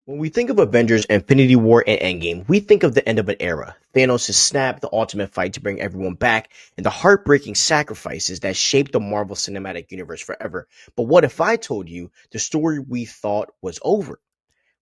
When we think of Avengers, Infinity War, and Endgame, we think of the end of an era. Thanos' snap, the ultimate fight to bring everyone back, and the heartbreaking sacrifices that shaped the Marvel Cinematic Universe forever. But what if I told you the story we thought was over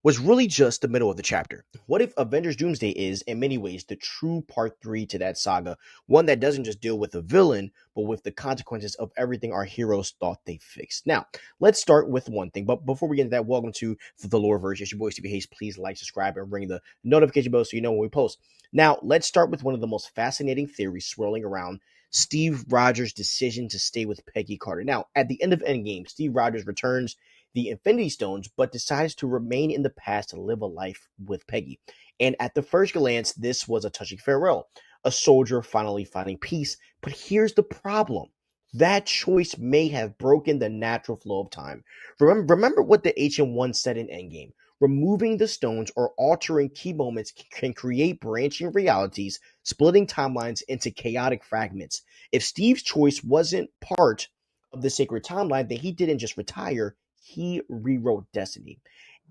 was really just the middle of the chapter? What if Avengers Doomsday is, in many ways, the true part three to that saga? One that doesn't just deal with the villain, but with the consequences of everything our heroes thought they fixed. Now, let's start with one thing. But before we get into that, welcome to the lore version. It's your boy Stevie Hayes. Please like, subscribe, and ring the notification bell so you know when we post. Now, let's start with one of the most fascinating theories swirling around Steve Rogers' decision to stay with Peggy Carter. Now, at the end of Endgame, Steve Rogers returns the Infinity Stones, but decides to remain in the past to live a life with Peggy. And at the first glance, this was a touching farewell, a soldier finally finding peace. But here's the problem. That choice may have broken the natural flow of time. Remember what the Ancient One said in Endgame. Removing the stones or altering key moments can create branching realities, splitting timelines into chaotic fragments. If Steve's choice wasn't part of the sacred timeline, then he didn't just retire, he rewrote destiny.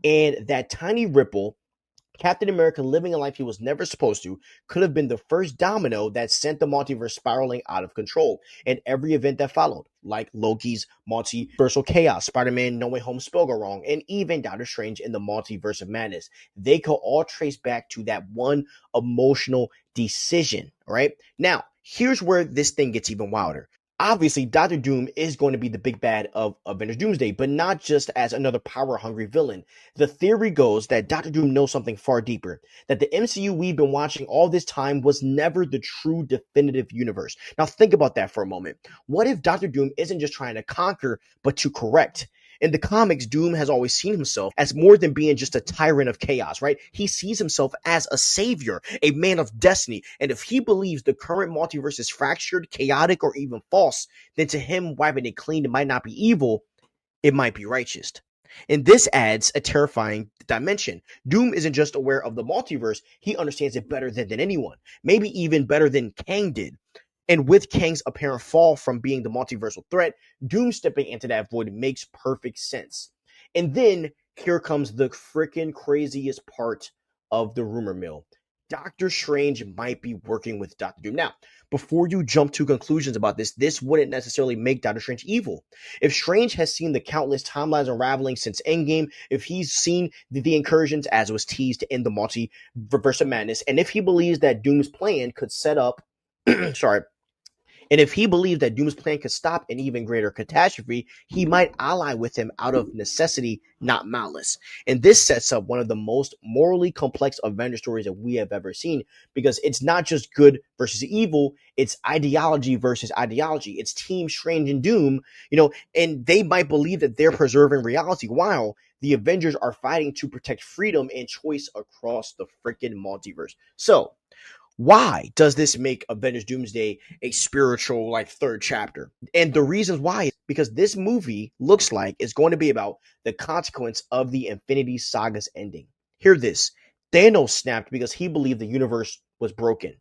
And that tiny ripple, Captain America living a life he was never supposed to, could have been the first domino that sent the multiverse spiraling out of control. And every event that followed, like Loki's multiversal chaos, Spider-Man No Way Home spell go wrong, and even Doctor Strange in the Multiverse of Madness, they could all trace back to that one emotional decision, right? Now, here's where this thing gets even wilder. Obviously, Doctor Doom is going to be the big bad of Avengers Doomsday, but not just as another power hungry villain. The theory goes that Doctor Doom knows something far deeper, that the MCU we've been watching all this time was never the true definitive universe. Now, think about that for a moment. What if Doctor Doom isn't just trying to conquer, but to correct? In the comics, Doom has always seen himself as more than being just a tyrant of chaos, right? He sees himself as a savior, a man of destiny. And if he believes the current multiverse is fractured, chaotic, or even false, then to him, wiping it clean, it might not be evil, it might be righteous. And this adds a terrifying dimension. Doom isn't just aware of the multiverse, he understands it better than anyone, maybe even better than Kang did. And with Kang's apparent fall from being the multiversal threat, Doom stepping into that void makes perfect sense. And then here comes the freaking craziest part of the rumor mill. Doctor Strange might be working with Doctor Doom. Now, before you jump to conclusions about this wouldn't necessarily make Doctor Strange evil. If Strange has seen the countless timelines unraveling since Endgame, if he's seen the incursions as was teased in the Multiverse of Madness, and if he believes that Doom's plan could set up, sorry, and if he believes that Doom's plan could stop an even greater catastrophe, he might ally with him out of necessity, not malice. And this sets up one of the most morally complex Avenger stories that we have ever seen, because it's not just good versus evil, it's ideology versus ideology. It's Team Strange and Doom, and they might believe that they're preserving reality while the Avengers are fighting to protect freedom and choice across the freaking multiverse. So, why does this make Avengers Doomsday a spiritual like third chapter? And the reasons why is because this movie looks like it's going to be about the consequence of the Infinity Saga's ending. Hear this. Thanos snapped because he believed the universe was broken.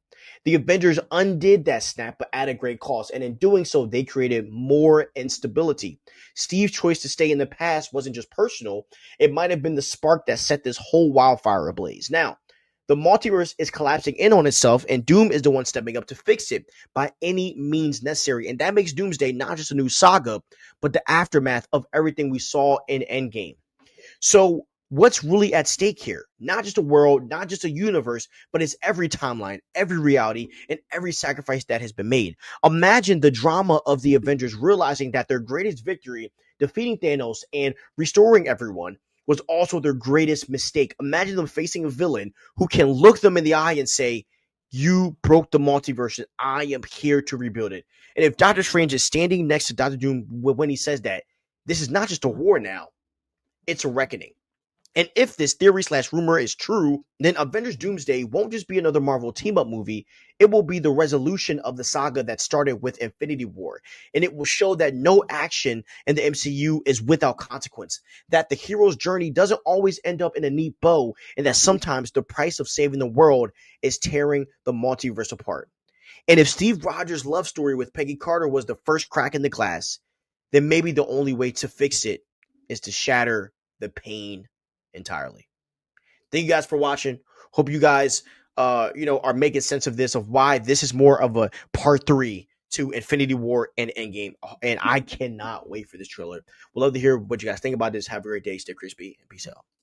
The Avengers undid that snap but at a great cost, and in doing so, they created more instability. Steve's choice to stay in the past wasn't just personal, it might have been the spark that set this whole wildfire ablaze. Now, the multiverse is collapsing in on itself, and Doom is the one stepping up to fix it by any means necessary. And that makes Doomsday not just a new saga, but the aftermath of everything we saw in Endgame. So, what's really at stake here? Not just a world, not just a universe, but it's every timeline, every reality, and every sacrifice that has been made. Imagine the drama of the Avengers realizing that their greatest victory, defeating Thanos and restoring everyone, was also their greatest mistake. Imagine them facing a villain who can look them in the eye and say, "You broke the multiverse, and I am here to rebuild it." And if Doctor Strange is standing next to Doctor Doom when he says that, this is not just a war now, it's a reckoning. And if this theory slash rumor is true, then Avengers Doomsday won't just be another Marvel team up movie. It will be the resolution of the saga that started with Infinity War. And it will show that no action in the MCU is without consequence, that the hero's journey doesn't always end up in a neat bow, and that sometimes the price of saving the world is tearing the multiverse apart. And if Steve Rogers' love story with Peggy Carter was the first crack in the glass, then maybe the only way to fix it is to shatter the pain entirely. Thank you guys for watching. Hope you guys, are making sense of this, of why this is more of a part three to Infinity War and Endgame. And I cannot wait for this trailer. We'd love to hear what you guys think about this. Have a great day. Stay crispy and peace out.